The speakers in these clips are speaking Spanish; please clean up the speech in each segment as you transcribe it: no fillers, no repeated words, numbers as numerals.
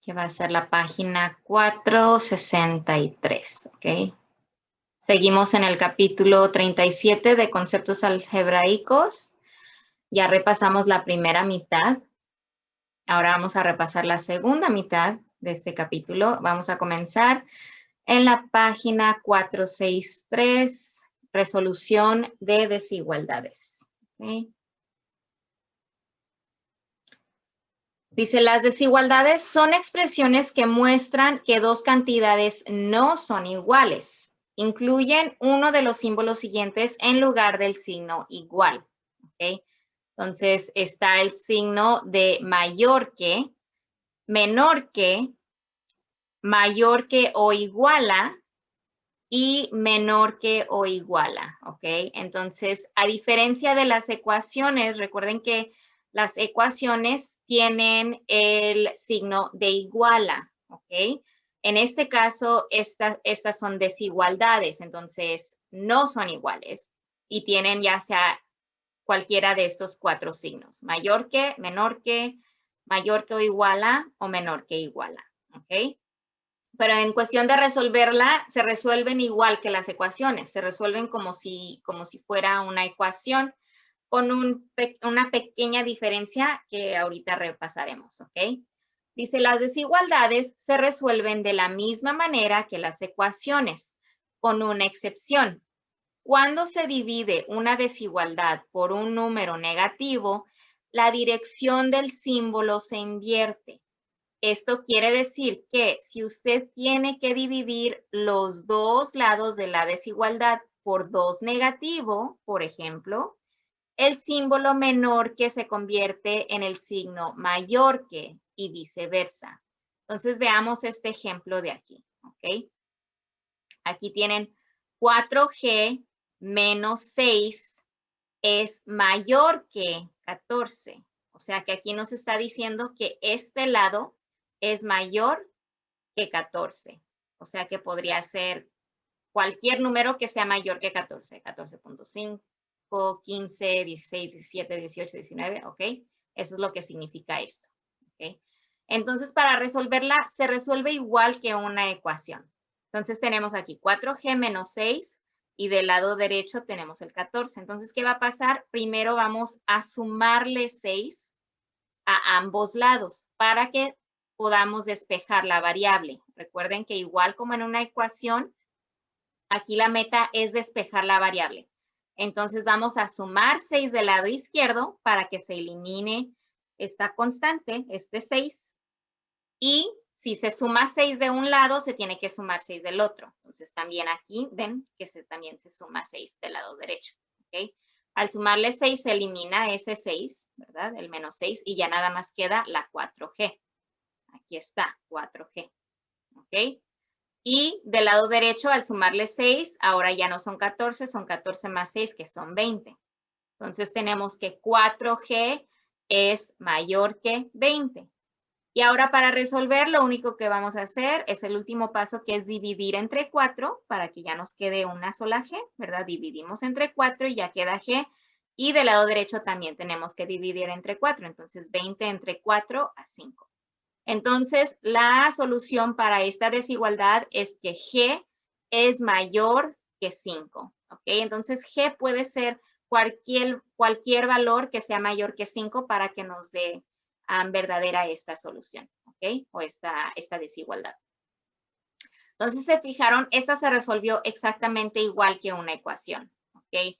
que va a ser la página 463, ¿ok? Seguimos en el capítulo 37 de conceptos algebraicos. Ya repasamos la primera mitad. Ahora vamos a repasar la segunda mitad de este capítulo. Vamos a comenzar en la página 463, resolución de desigualdades. ¿Okay? Dice, las desigualdades son expresiones que muestran que dos cantidades no son iguales. Incluyen uno de los símbolos siguientes en lugar del signo igual. ¿Okay? Entonces, está el signo de mayor que, menor que, mayor que o iguala y menor que o iguala. ¿Ok? Entonces, a diferencia de las ecuaciones, recuerden que las ecuaciones tienen el signo de iguala, ¿ok? En este caso, estas son desigualdades, entonces no son iguales y tienen ya sea cualquiera de estos cuatro signos, mayor que, menor que, mayor que o iguala o menor que iguala, ¿ok? Pero en cuestión de resolverla, se resuelven igual que las ecuaciones, se resuelven como si fuera una ecuación, con una pequeña diferencia que ahorita repasaremos, ¿ok? Dice, las desigualdades se resuelven de la misma manera que las ecuaciones, con una excepción. Cuando se divide una desigualdad por un número negativo, la dirección del símbolo se invierte. Esto quiere decir que si usted tiene que dividir los dos lados de la desigualdad por 2 negativo, por ejemplo, el símbolo menor que se convierte en el signo mayor que y viceversa. Entonces veamos este ejemplo de aquí, ¿ok? Aquí tienen 4G menos 6 es mayor que 14. O sea que aquí nos está diciendo que este lado es mayor que 14. O sea que podría ser cualquier número que sea mayor que 14. 14.5. 15, 16, 17, 18, 19, ¿ok? Eso es lo que significa esto, ¿ok? Entonces, para resolverla, se resuelve igual que una ecuación. Entonces, tenemos aquí 4G menos 6 y del lado derecho tenemos el 14. Entonces, ¿qué va a pasar? Primero vamos a sumarle 6 a ambos lados para que podamos despejar la variable. Recuerden que igual como en una ecuación, aquí la meta es despejar la variable. Entonces vamos a sumar 6 del lado izquierdo para que se elimine esta constante, este 6. Y si se suma 6 de un lado, se tiene que sumar 6 del otro. Entonces también aquí ven que también se suma 6 del lado derecho. ¿Okay? Al sumarle 6 se elimina ese 6, ¿verdad? El menos 6 y ya nada más queda la 4G. Aquí está, 4G. ¿Ok? Y del lado derecho, al sumarle 6, ahora ya no son 14, son 14 más 6, que son 20. Entonces tenemos que 4G es mayor que 20. Y ahora para resolver, lo único que vamos a hacer es el último paso, que es dividir entre 4, para que ya nos quede una sola G, ¿verdad? Dividimos entre 4 y ya queda G. Y del lado derecho también tenemos que dividir entre 4. Entonces 20 entre 4 a 5. Entonces, la solución para esta desigualdad es que G es mayor que 5. ¿Ok? Entonces, G puede ser cualquier valor que sea mayor que 5 para que nos dé verdadera esta solución. ¿Ok? O esta desigualdad. Entonces, se fijaron, esta se resolvió exactamente igual que una ecuación. ¿Ok?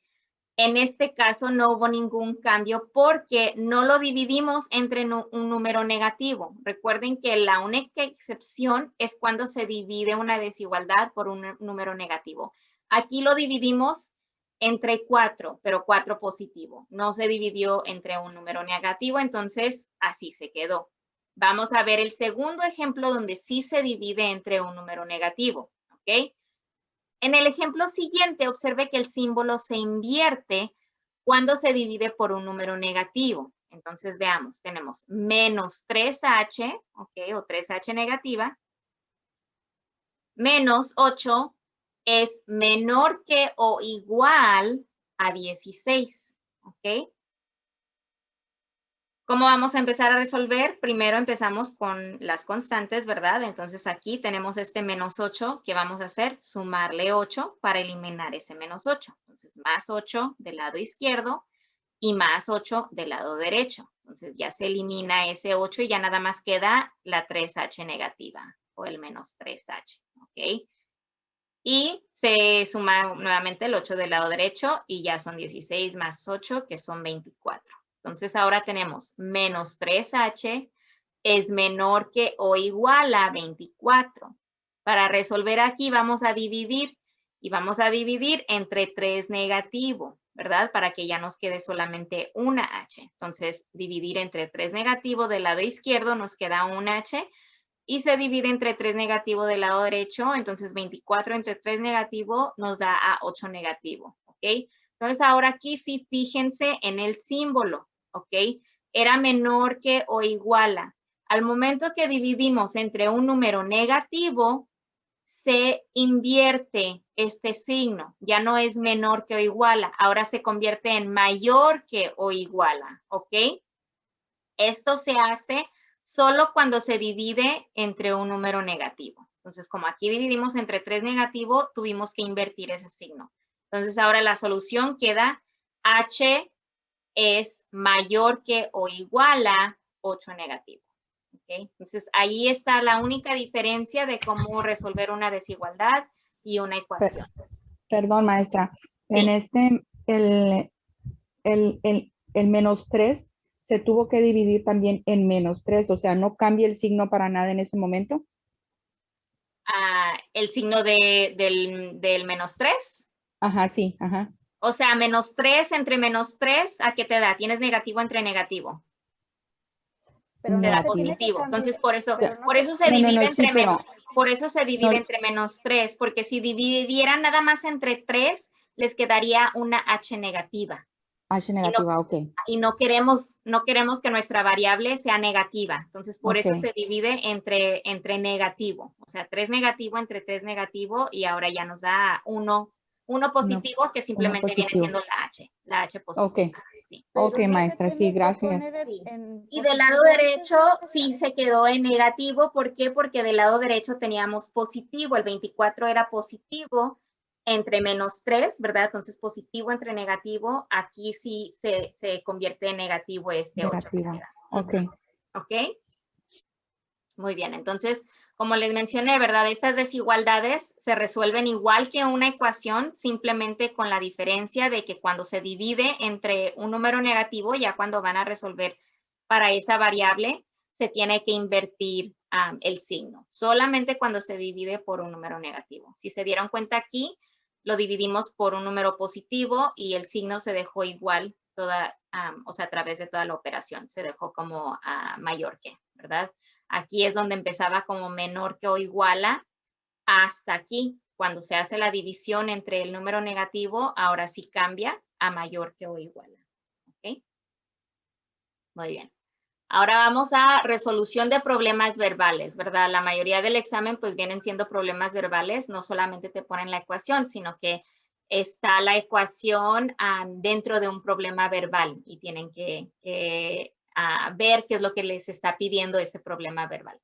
En este caso no hubo ningún cambio porque no lo dividimos entre un número negativo. Recuerden que la única excepción es cuando se divide una desigualdad por un número negativo. Aquí lo dividimos entre 4, pero 4 positivo. No se dividió entre un número negativo, entonces así se quedó. Vamos a ver el segundo ejemplo donde sí se divide entre un número negativo. ¿Ok? En el ejemplo siguiente, observe que el símbolo se invierte cuando se divide por un número negativo. Entonces, veamos, tenemos menos 3H, ¿ok? O 3H negativa, menos 8 es menor que o igual a 16, ¿ok? ¿Cómo vamos a empezar a resolver? Primero empezamos con las constantes, ¿verdad? Entonces aquí tenemos este menos 8 que vamos a hacer, sumarle 8 para eliminar ese menos 8. Entonces más 8 del lado izquierdo y más 8 del lado derecho. Entonces ya se elimina ese 8 y ya nada más queda la 3H negativa o el menos 3H, ¿ok? Y se suma nuevamente el 8 del lado derecho y ya son 16 más 8 que son 24. Entonces ahora tenemos menos 3H es menor que o igual a 24. Para resolver aquí vamos a dividir y vamos a dividir entre 3 negativo, ¿verdad? Para que ya nos quede solamente una H. Entonces dividir entre 3 negativo del lado izquierdo nos queda un H y se divide entre 3 negativo del lado derecho, entonces 24 entre 3 negativo nos da a 8 negativo, ¿ok? Entonces ahora aquí sí fíjense en el símbolo, ¿ok? Era menor que o igual a. Al momento que dividimos entre un número negativo, se invierte este signo, ya no es menor que o igual a, ahora se convierte en mayor que o igual a, ¿ok? Esto se hace solo cuando se divide entre un número negativo. Entonces, como aquí dividimos entre 3 negativo, tuvimos que invertir ese signo. Entonces, ahora la solución queda H es mayor que o igual a 8 negativo. ¿Okay? Entonces, ahí está la única diferencia de cómo resolver una desigualdad y una ecuación. Perdón, maestra. Sí. En el menos 3 se tuvo que dividir también en menos 3, o sea, no cambia el signo para nada en ese momento. El signo del menos 3. Ajá, sí, ajá. O sea, menos 3 entre menos 3, ¿a qué te da? Tienes negativo entre negativo. Pero Te no da se tiene que positivo. cambiar, Entonces, por eso se No, divide sí, entre pero por eso se divide no. entre menos 3, porque si dividieran nada más entre 3, les quedaría una H negativa. H negativa, ok. Y no queremos que nuestra variable sea negativa. Entonces, por eso se divide entre negativo. O sea, 3 negativo entre 3 negativo y ahora ya nos da 1 positivo que simplemente viene siendo la H positiva. Ok, Sí. ok, pero no maestra, se sí, tiene que gracias. poner Sí. en Y del lado positivo derecho antes. sí se quedó en negativo. ¿Por qué? Porque del lado derecho teníamos positivo. El 24 era positivo entre menos 3, ¿verdad? Entonces positivo entre negativo. Aquí sí se convierte en negativo este 8 que Negativa, queda. ok. ¿Ok? Muy bien, entonces, como les mencioné, ¿verdad? Estas desigualdades se resuelven igual que una ecuación, simplemente con la diferencia de que cuando se divide entre un número negativo, ya cuando van a resolver para esa variable, se tiene que invertir el signo. Solamente cuando se divide por un número negativo. Si se dieron cuenta aquí, lo dividimos por un número positivo y el signo se dejó igual o sea, a través de toda la operación. Se dejó como mayor que, ¿verdad? Aquí es donde empezaba como menor que o igual a, hasta aquí. Cuando se hace la división entre el número negativo, ahora sí cambia a mayor que o igual a. ¿Ok? Muy bien. Ahora vamos a resolución de problemas verbales, ¿verdad? La mayoría del examen pues vienen siendo problemas verbales, no solamente te ponen la ecuación, sino que está la ecuación dentro de un problema verbal y tienen que ver qué es lo que les está pidiendo ese problema verbal.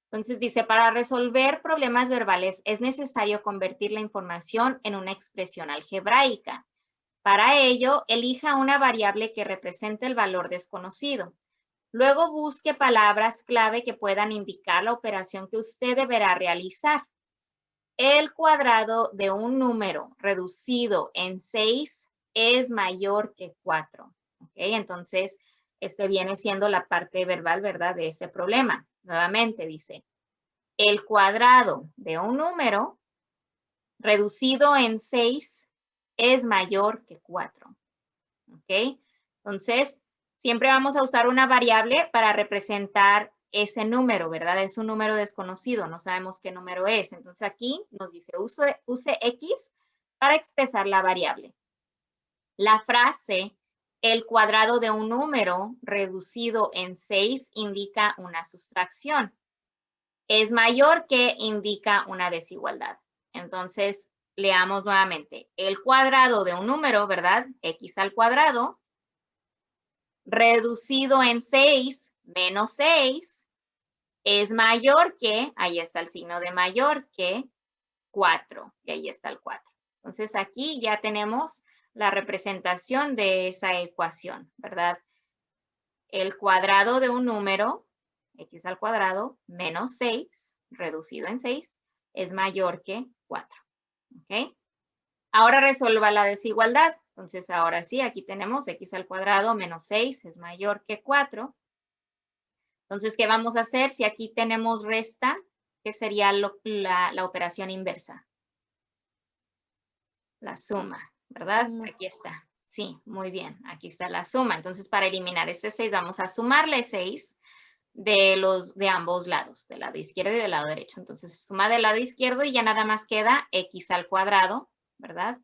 Entonces dice, para resolver problemas verbales es necesario convertir la información en una expresión algebraica. Para ello, elija una variable que represente el valor desconocido. Luego busque palabras clave que puedan indicar la operación que usted deberá realizar. El cuadrado de un número reducido en 6 es mayor que 4. ¿Okay? Entonces, este viene siendo la parte verbal, ¿verdad? De este problema. Nuevamente dice, el cuadrado de un número reducido en 6 es mayor que 4. ¿Ok? Entonces, siempre vamos a usar una variable para representar ese número, ¿verdad? Es un número desconocido, no sabemos qué número es. Entonces aquí nos dice use X para expresar la variable. La frase, el cuadrado de un número reducido en 6 indica una sustracción. Es mayor que indica una desigualdad. Entonces, leamos nuevamente. El cuadrado de un número, ¿verdad? X al cuadrado reducido en 6 menos 6 es mayor que, ahí está el signo de mayor que 4, y ahí está el 4. Entonces aquí ya tenemos la representación de esa ecuación, ¿verdad? El cuadrado de un número, x al cuadrado, menos 6, reducido en 6, es mayor que 4. ¿Ok? Ahora resuelva la desigualdad. Entonces, ahora sí, aquí tenemos x al cuadrado menos 6 es mayor que 4. Entonces, ¿qué vamos a hacer? Si aquí tenemos resta, ¿qué sería la operación inversa? La suma, ¿verdad? Suma. Aquí está. Sí, muy bien. Aquí está la suma. Entonces, para eliminar este 6, vamos a sumarle 6 de ambos lados, del lado izquierdo y del lado derecho. Entonces, suma del lado izquierdo y ya nada más queda x al cuadrado, ¿verdad?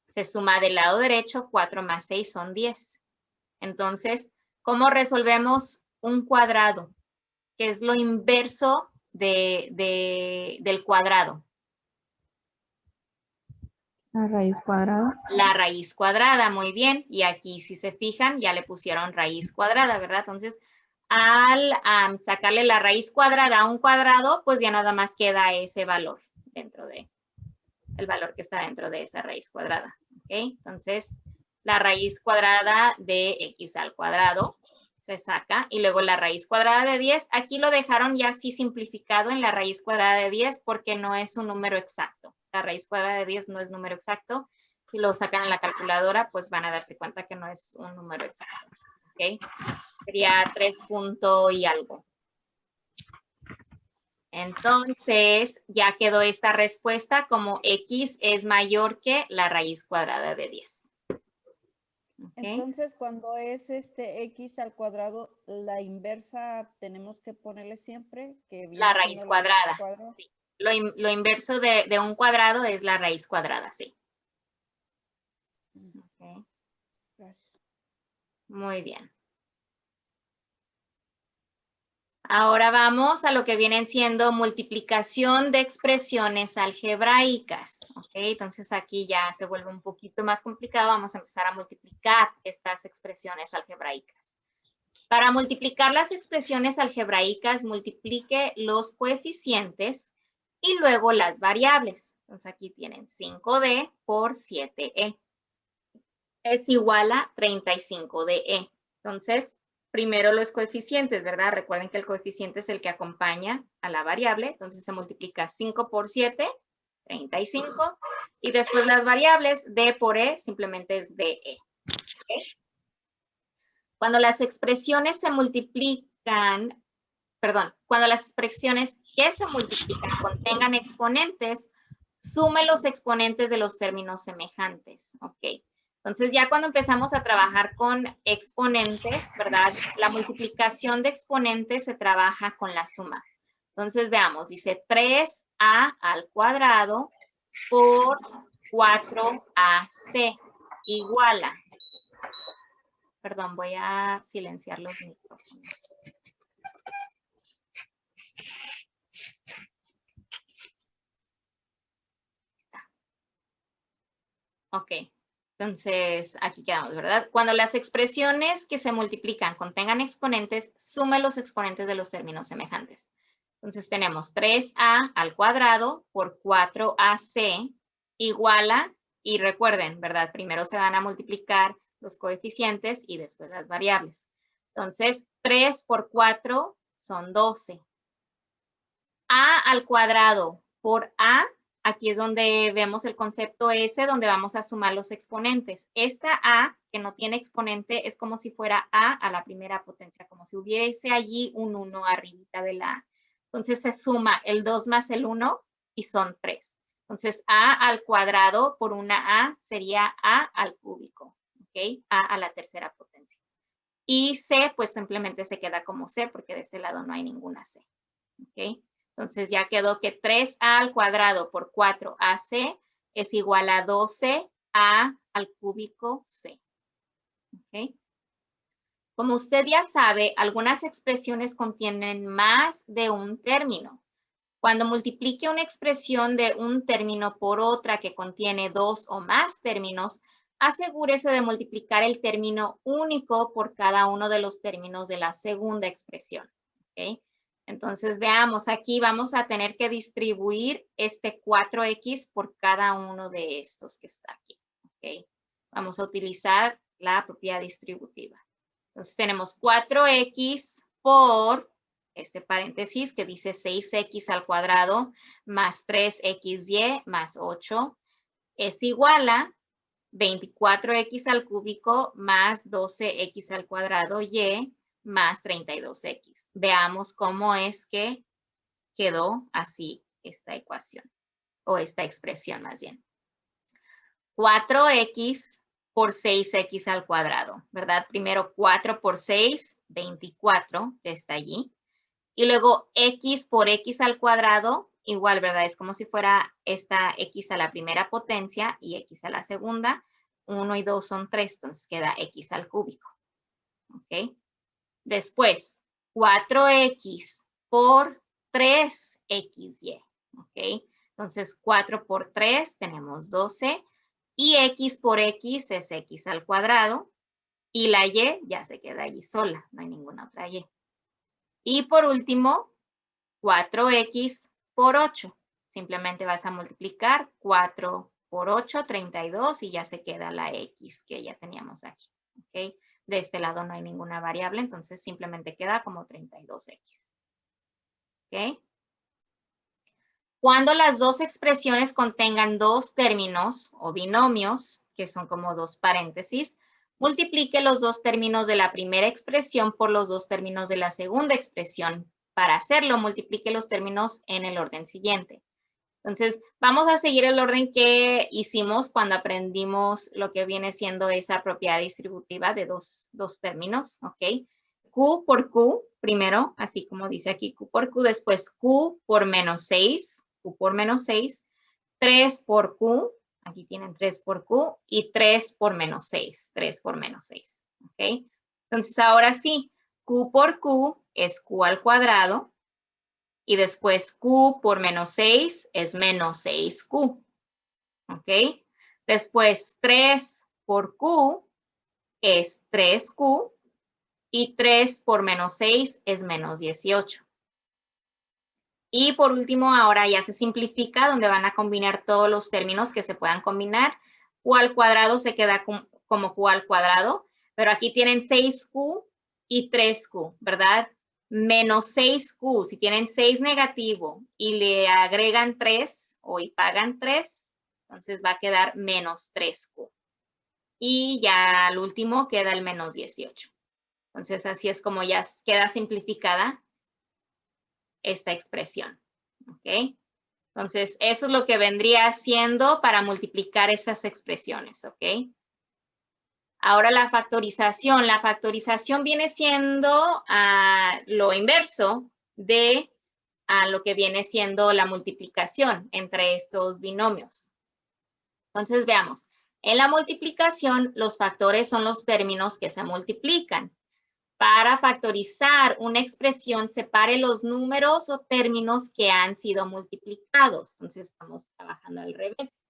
Se suma del lado derecho, 4 más 6 son 10. Entonces, ¿cómo resolvemos un cuadrado? Que es lo inverso del cuadrado. La raíz cuadrada. La raíz cuadrada, muy bien. Y aquí, si se fijan, ya le pusieron raíz cuadrada, ¿verdad? Entonces, al sacarle la raíz cuadrada a un cuadrado, pues ya nada más queda ese valor dentro de, el valor que está dentro de esa raíz cuadrada. ¿Ok? Entonces, la raíz cuadrada de x al cuadrado se saca. Y luego la raíz cuadrada de 10, aquí lo dejaron ya así simplificado en la raíz cuadrada de 10 porque no es un número exacto. La raíz cuadrada de 10 no es número exacto. Si lo sacan en la calculadora, pues van a darse cuenta que no es un número exacto. ¿Ok? Sería 3 punto y algo. Entonces, ya quedó esta respuesta como x es mayor que la raíz cuadrada de 10. ¿Okay? Entonces, cuando es x al cuadrado, la inversa tenemos que ponerle siempre que viene La raíz siendo la cuadrada. cuadrada. Sí. Lo inverso de un cuadrado es la raíz cuadrada, sí. Okay. Gracias. Muy bien. Ahora vamos a lo que vienen siendo multiplicación de expresiones algebraicas. ¿Ok? Entonces aquí ya se vuelve un poquito más complicado. Vamos a empezar a multiplicar estas expresiones algebraicas. Para multiplicar las expresiones algebraicas, multiplique los coeficientes y luego las variables. Entonces aquí tienen 5D por 7E. Es igual a 35DE. Entonces, primero los coeficientes, ¿verdad? Recuerden que el coeficiente es el que acompaña a la variable. Entonces se multiplica 5 por 7, 35. Y después las variables, D por E, simplemente es DE. ¿Okay? Cuando las expresiones se multiplican, cuando las expresiones que se multiplican contengan exponentes, sume los exponentes de los términos semejantes. Ok. Entonces, ya cuando empezamos a trabajar con exponentes, ¿verdad? La multiplicación de exponentes se trabaja con la suma. Entonces, veamos, dice 3a al cuadrado por 4ac igual a. Perdón, voy a silenciar los micrófonos. Ok. Entonces, aquí quedamos, ¿verdad? Cuando las expresiones que se multiplican contengan exponentes, sume los exponentes de los términos semejantes. Entonces, tenemos 3a al cuadrado por 4ac igual a, y recuerden, ¿verdad? Primero se van a multiplicar los coeficientes y después las variables. Entonces, 3 por 4 son 12. A al cuadrado por a, aquí es donde vemos el concepto S, donde vamos a sumar los exponentes. Esta A, que no tiene exponente, es como si fuera A a la primera potencia, como si hubiese allí un 1 arribita de la A. Entonces se suma el 2 más el 1 y son 3. Entonces A al cuadrado por una A sería A al cúbico, ¿ok? A a la tercera potencia. Y C, pues simplemente se queda como C, porque de este lado no hay ninguna C, ¿ok? Entonces ya quedó que 3a al cuadrado por 4ac es igual a 12a al cúbico c. ¿Okay? Como usted ya sabe, algunas expresiones contienen más de un término. Cuando multiplique una expresión de un término por otra que contiene 2 o más términos, asegúrese de multiplicar el término único por cada uno de los términos de la segunda expresión. ¿Ok? Entonces, veamos, aquí vamos a tener que distribuir este 4x por cada uno de estos que está aquí. ¿Ok? Vamos a utilizar la propiedad distributiva. Entonces, tenemos 4x por este paréntesis que dice 6x al cuadrado más 3xy más 8 es igual a 24x al cúbico más 12x al cuadrado y más 32x. Veamos cómo es que quedó así esta ecuación, o esta expresión más bien. 4x por 6x al cuadrado, ¿verdad? Primero 4 por 6, 24, que está allí. Y luego x por x al cuadrado, igual, ¿verdad? Es como si fuera esta x a la primera potencia y x a la segunda. 1 y 2 son 3, entonces queda x al cúbico. ¿Ok? Después, 4x por 3xy. ¿Ok? Entonces, 4 por 3 tenemos 12. Y x por x es x al cuadrado. Y la y ya se queda allí sola, no hay ninguna otra y. Y por último, 4x por 8. Simplemente vas a multiplicar 4 por 8, 32, y ya se queda la x que ya teníamos aquí. ¿Ok? De este lado no hay ninguna variable, entonces simplemente queda como 32x. ¿Ok? Cuando las dos expresiones contengan dos términos o binomios, que son como dos paréntesis, multiplique los dos términos de la primera expresión por los dos términos de la segunda expresión. Para hacerlo, multiplique los términos en el orden siguiente. Entonces, vamos a seguir el orden que hicimos cuando aprendimos lo que viene siendo esa propiedad distributiva de dos términos, ¿ok? Q por Q, primero, así como dice aquí, Q por Q, después Q por menos 6, Q por menos 6, 3 por Q, aquí tienen 3 por Q, y 3 por menos 6, 3 por menos 6, ¿ok? Entonces, ahora sí, Q por Q es Q al cuadrado, y después Q por menos 6 es menos 6Q, ¿ok? Después 3 por Q es 3Q, y 3 por menos 6 es menos 18. Y por último, ahora ya se simplifica, donde van a combinar todos los términos que se puedan combinar. Q al cuadrado se queda como Q al cuadrado, pero aquí tienen 6Q y 3Q, ¿verdad? Menos 6Q, si tienen 6 negativo y le agregan 3 y pagan 3, entonces va a quedar menos 3Q. Y ya al último queda el menos 18. Entonces, así es como ya queda simplificada esta expresión. ¿Ok? Entonces, eso es lo que vendría haciendo para multiplicar esas expresiones. ¿Ok? Ahora la factorización. La factorización viene siendo lo inverso de lo que viene siendo la multiplicación entre estos binomios. Entonces, veamos. En la multiplicación, los factores son los términos que se multiplican. Para factorizar una expresión, separe los números o términos que han sido multiplicados. Entonces, estamos trabajando al revés.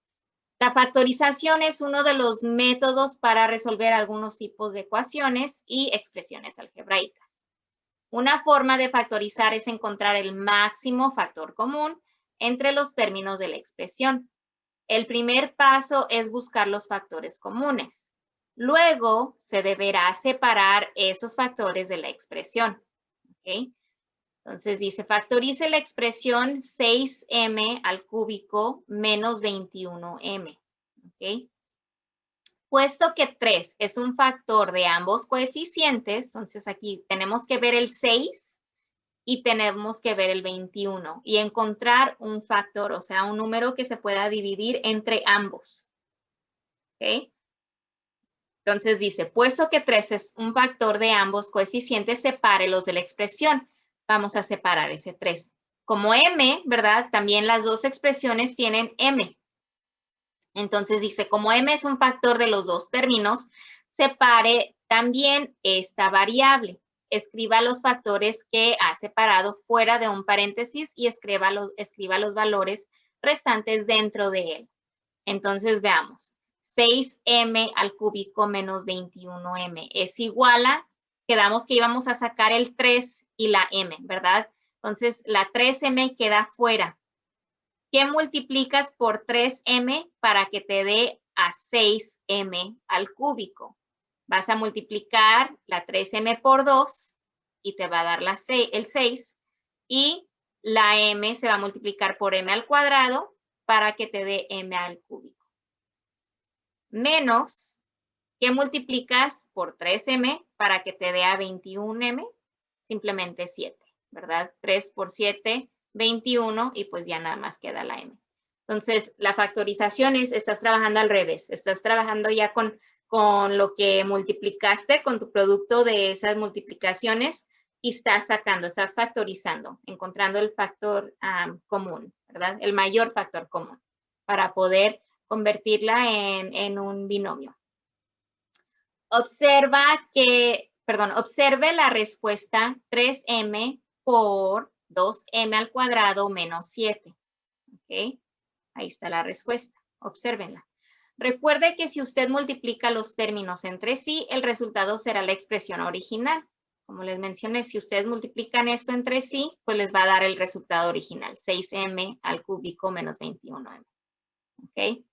La factorización es uno de los métodos para resolver algunos tipos de ecuaciones y expresiones algebraicas. Una forma de factorizar es encontrar el máximo factor común entre los términos de la expresión. El primer paso es buscar los factores comunes. Luego, se deberá separar esos factores de la expresión. ¿Ok? Entonces, dice, factorice la expresión 6m al cúbico menos 21m. ¿Ok? Puesto que 3 es un factor de ambos coeficientes, entonces aquí tenemos que ver el 6 y tenemos que ver el 21 y encontrar un factor, o sea, un número que se pueda dividir entre ambos. ¿Ok? Entonces dice, puesto que 3 es un factor de ambos coeficientes, sepárelos de la expresión. Vamos a separar ese 3. Como m, ¿verdad? También las dos expresiones tienen m. Entonces dice, como m es un factor de los dos términos, separe también esta variable. Escriba los factores que ha separado fuera de un paréntesis y escriba los valores restantes dentro de él. Entonces veamos. 6m al cúbico menos 21m es igual a, quedamos que íbamos a sacar el 3 y la m, ¿verdad? Entonces, la 3m queda fuera. ¿Qué multiplicas por 3m para que te dé a 6m al cúbico? Vas a multiplicar la 3m por 2 y te va a dar el 6. Y la m se va a multiplicar por m al cuadrado para que te dé m al cúbico. Menos, ¿qué multiplicas por 3m para que te dé a 21m? Simplemente 7, ¿verdad? 3 por 7, 21 y pues ya nada más queda la m. Entonces, la factorización es, estás trabajando al revés. Estás trabajando ya con lo que multiplicaste, con tu producto de esas multiplicaciones y estás sacando, estás factorizando, encontrando el factor común, ¿verdad? El mayor factor común para poder convertirla en un binomio. Observe la respuesta 3m por 2m al cuadrado menos 7. ¿Ok? Ahí está la respuesta. Obsérvenla. Recuerde que si usted multiplica los términos entre sí, el resultado será la expresión original. Como les mencioné, si ustedes multiplican esto entre sí, pues les va a dar el resultado original, 6m al cúbico menos 21m. ¿Ok?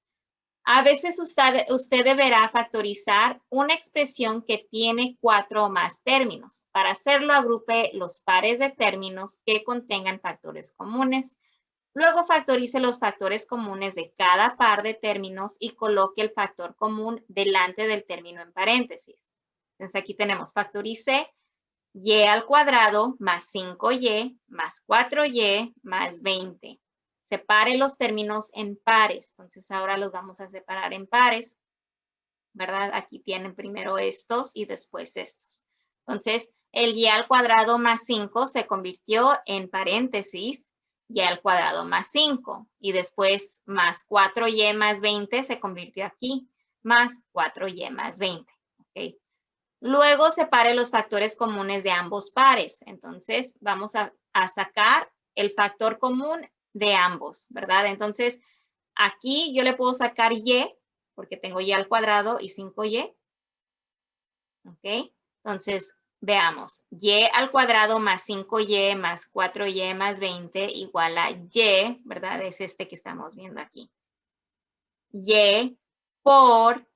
A veces usted deberá factorizar una expresión que tiene 4 o más términos. Para hacerlo, agrupe los pares de términos que contengan factores comunes. Luego factorice los factores comunes de cada par de términos y coloque el factor común delante del término en paréntesis. Entonces aquí tenemos factorice y al cuadrado más 5y más 4y más 20. Separe los términos en pares. Entonces ahora los vamos a separar en pares, ¿verdad? Aquí tienen primero estos y después estos. Entonces el y al cuadrado más 5 se convirtió en paréntesis y al cuadrado más 5. Y después más 4y más 20 se convirtió aquí, más 4y más 20. ¿Ok? Luego separe los factores comunes de ambos pares. Entonces vamos a sacar el factor común de ambos, ¿verdad? Entonces aquí yo le puedo sacar y, porque tengo y al cuadrado y 5y. ¿Ok? Entonces veamos, y al cuadrado más 5y más 4y más 20 igual a y, ¿verdad? Es este que estamos viendo aquí. Y por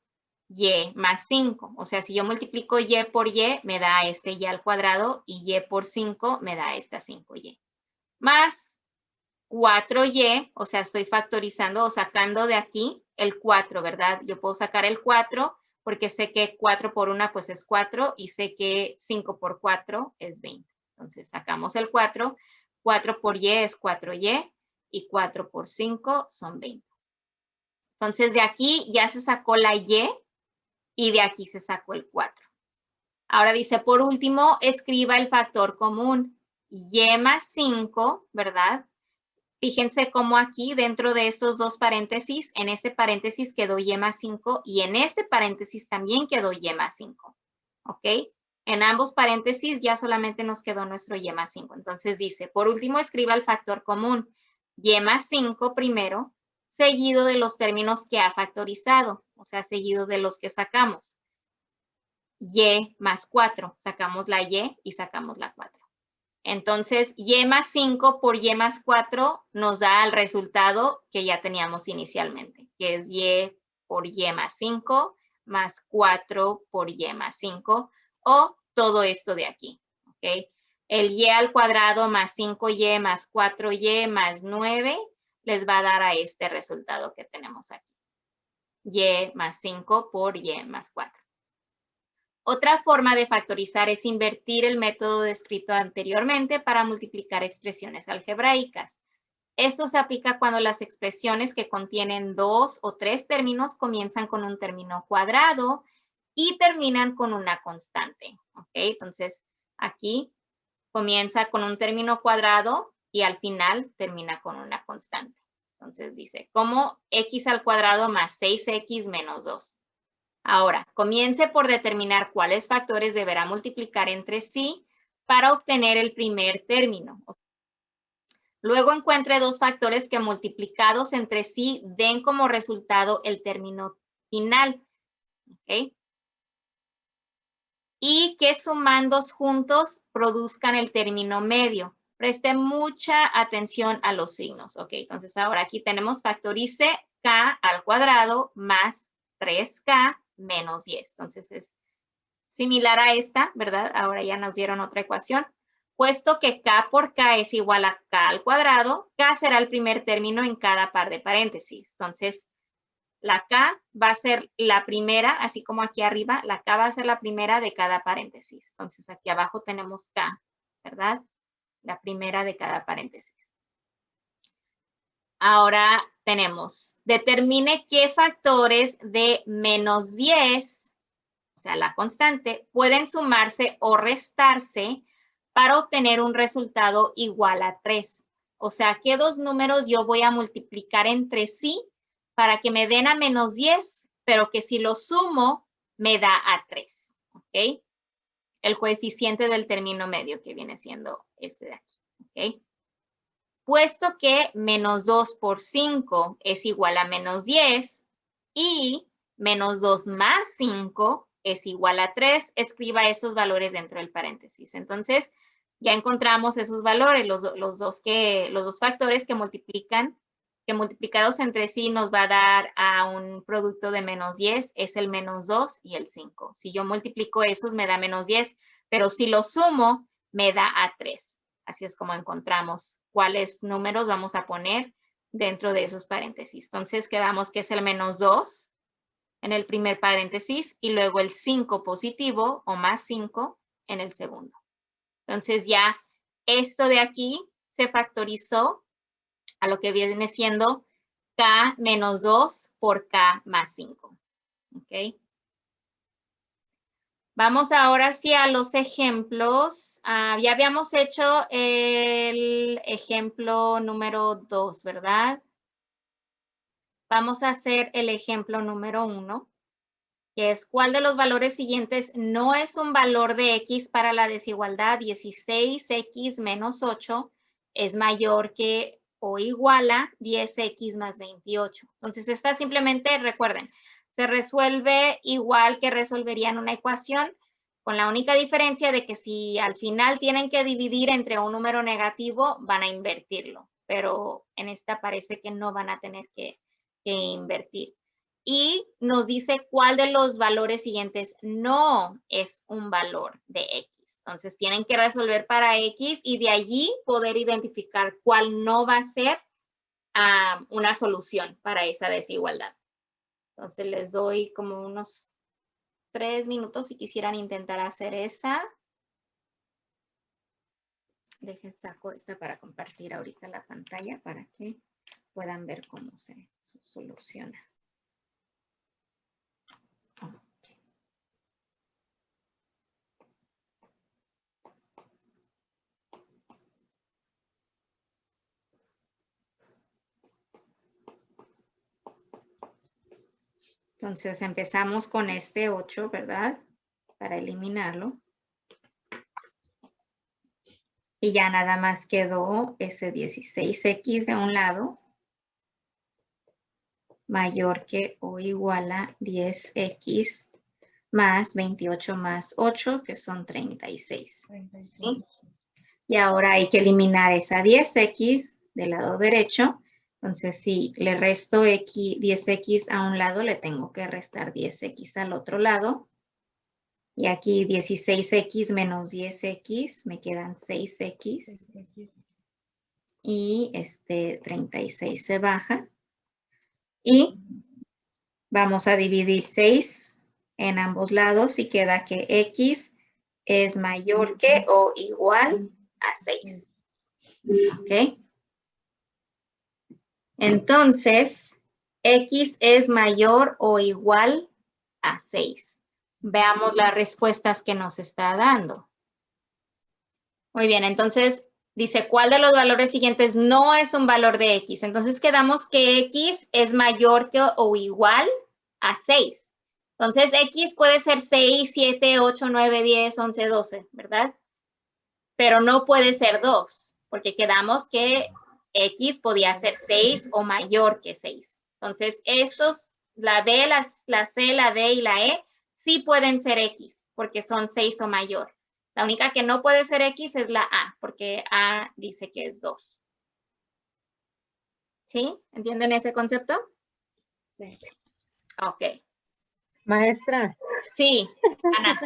y más 5. O sea, si yo multiplico y por y, me da este y al cuadrado y por 5 me da esta 5y. Más 4y, o sea, estoy factorizando o sacando de aquí el 4, ¿verdad? Yo puedo sacar el 4 porque sé que 4 por 1 pues es 4 y sé que 5 por 4 es 20. Entonces sacamos el 4, 4 por y es 4y y 4 por 5 son 20. Entonces de aquí ya se sacó la y de aquí se sacó el 4. Ahora dice, por último, escriba el factor común. Y más 5, ¿verdad? Fíjense cómo aquí dentro de estos dos paréntesis, en este paréntesis quedó y más 5 y en este paréntesis también quedó y más 5. ¿Ok? En ambos paréntesis ya solamente nos quedó nuestro y más 5. Entonces dice, por último, escriba el factor común. Y más 5 primero, seguido de los términos que ha factorizado, o sea, seguido de los que sacamos. Y más 4, sacamos la y sacamos la 4. Entonces, y más 5 por y más 4 nos da el resultado que ya teníamos inicialmente, que es y por y más 5 más 4 por y más 5 o todo esto de aquí. ¿Ok? El y al cuadrado más 5y más 4y más 9 les va a dar a este resultado que tenemos aquí. Y más 5 por y más 4. Otra forma de factorizar es invertir el método descrito anteriormente para multiplicar expresiones algebraicas. Esto se aplica cuando las expresiones que contienen 2 o 3 términos comienzan con un término cuadrado y terminan con una constante. ¿Ok? Entonces, aquí comienza con un término cuadrado y al final termina con una constante. Entonces dice, como x al cuadrado más 6x menos 2. Ahora, comience por determinar cuáles factores deberá multiplicar entre sí para obtener el primer término. Luego encuentre dos factores que multiplicados entre sí den como resultado el término final. ¿Ok? Y que sumandos juntos produzcan el término medio. Presten mucha atención a los signos. Ok, entonces ahora aquí tenemos factorice k al cuadrado más 3k menos 10. Entonces es similar a esta, ¿verdad? Ahora ya nos dieron otra ecuación. Puesto que k por k es igual a k al cuadrado, k será el primer término en cada par de paréntesis. Entonces, la K va a ser la primera, así como aquí arriba, la K va a ser la primera de cada paréntesis. Entonces, aquí abajo tenemos K, ¿verdad? La primera de cada paréntesis. Ahora tenemos, determine qué factores de menos 10, o sea, la constante, pueden sumarse o restarse para obtener un resultado igual a 3. O sea, ¿qué dos números yo voy a multiplicar entre sí para que me den a menos 10, pero que si lo sumo, me da a 3, ¿ok? El coeficiente del término medio, que viene siendo este de aquí, ¿ok? Puesto que menos 2 por 5 es igual a menos 10 y menos 2 más 5 es igual a 3, escriba esos valores dentro del paréntesis. Entonces, ya encontramos esos valores, los dos factores que multiplican, que multiplicados entre sí nos va a dar a un producto de menos 10, es el menos 2 y el 5. Si yo multiplico esos, me da menos 10, pero si lo sumo, me da a 3. Así es como encontramos cuáles números vamos a poner dentro de esos paréntesis. Entonces, quedamos que es el menos 2 en el primer paréntesis y luego el 5 positivo o más 5 en el segundo. Entonces, ya esto de aquí se factorizó a lo que viene siendo K menos 2 por K más 5. ¿Ok? Vamos ahora sí a los ejemplos. Ya habíamos hecho el ejemplo número 2, ¿verdad? Vamos a hacer el ejemplo número 1, que es ¿cuál de los valores siguientes no es un valor de X para la desigualdad 16X menos 8 es mayor que o igual a 10X más 28? Entonces, esta simplemente, recuerden, se resuelve igual que resolverían una ecuación, con la única diferencia de que si al final tienen que dividir entre un número negativo, van a invertirlo. Pero en esta parece que no van a tener que invertir. Y nos dice cuál de los valores siguientes no es un valor de X. Entonces, tienen que resolver para X y de allí poder identificar cuál no va a ser una solución para esa desigualdad. Entonces, les doy como unos 3 minutos si quisieran intentar hacer esa. Dejen saco esta para compartir ahorita la pantalla para que puedan ver cómo se soluciona. Entonces empezamos con este 8, ¿verdad? Para eliminarlo. Y ya nada más quedó ese 16X de un lado mayor que o igual a 10X más 28 más 8, que son 36. ¿Sí? Y ahora hay que eliminar esa 10X del lado derecho. Entonces, si le resto 10X a un lado, le tengo que restar 10X al otro lado. Y aquí 16X menos 10X, me quedan 6X. Y 36 se baja. Y vamos a dividir 6 en ambos lados y queda que X es mayor que o igual a 6. ¿Ok? Entonces, X es mayor o igual a 6. Veamos las respuestas que nos está dando. Muy bien, entonces dice, ¿cuál de los valores siguientes no es un valor de X? Entonces quedamos que X es mayor que o igual a 6. Entonces X puede ser 6, 7, 8, 9, 10, 11, 12, ¿verdad? Pero no puede ser 2, porque quedamos que X podía ser 6 o mayor que 6. Entonces, estos La B, la C, la D y la E sí pueden ser X, porque son 6 o mayor. La única que no puede ser X es la A, porque A dice que es 2. ¿Sí? ¿Entienden ese concepto? Sí. Ok. Maestra, Sí, Ana.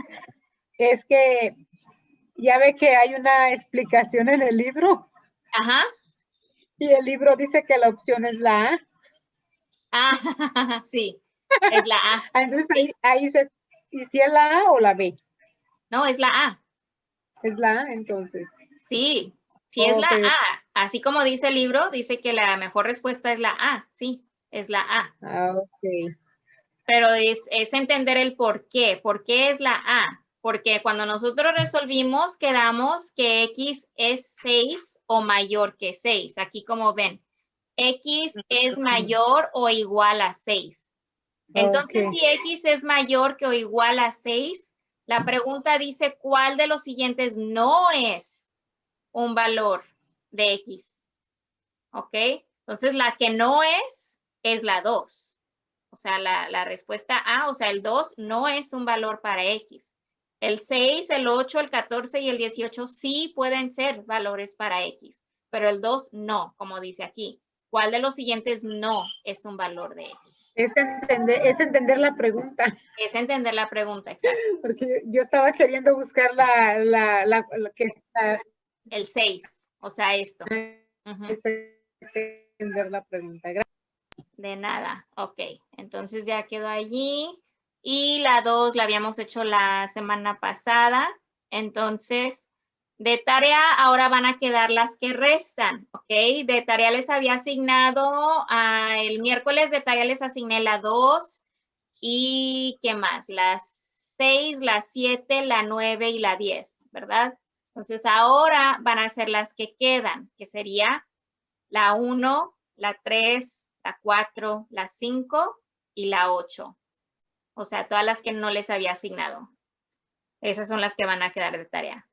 es que ya ve que hay una explicación en el libro Ajá. y el libro dice que la opción es la A. Ah, sí, es la A. Entonces ahí se, ¿y si es la A o la B? No, es la A. Es la A, entonces. Sí, sí es la Ok. A. Así como dice el libro, dice que la mejor respuesta es la A. Sí, es la A. Ah, ok. Pero es entender el por qué. ¿Por qué es la A? Porque cuando nosotros resolvimos, quedamos que X es 6 o mayor que 6. Aquí como ven, X es mayor o igual a 6. Entonces, Ok. si X es mayor que o igual a 6, la pregunta dice, ¿cuál de los siguientes no es un valor de X? ¿Ok? Entonces, la que no es la 2. O sea, la respuesta A, o sea, el 2 no es un valor para X. El 6, el 8, el 14 y el 18 sí pueden ser valores para X, pero el 2 no, como dice aquí. ¿Cuál de los siguientes no es un valor de X? Es entender la pregunta, Es entender la pregunta, exacto. porque yo estaba queriendo buscar El 6, o sea, esto. Ujú. entender la pregunta. De nada, ok. Entonces ya quedó allí. Y la 2 la habíamos hecho la semana pasada. Entonces, de tarea ahora van a quedar las que restan, ¿ok? De tarea les había asignado, el miércoles de tarea les asigné la 2 y ¿qué más? Las 6, la 7, la 9 y la 10, ¿verdad? Entonces ahora van a ser las que quedan, que sería la 1, la 3, la 4, la 5 y la 8. O sea, todas las que no les había asignado. Esas son las que van a quedar de tarea.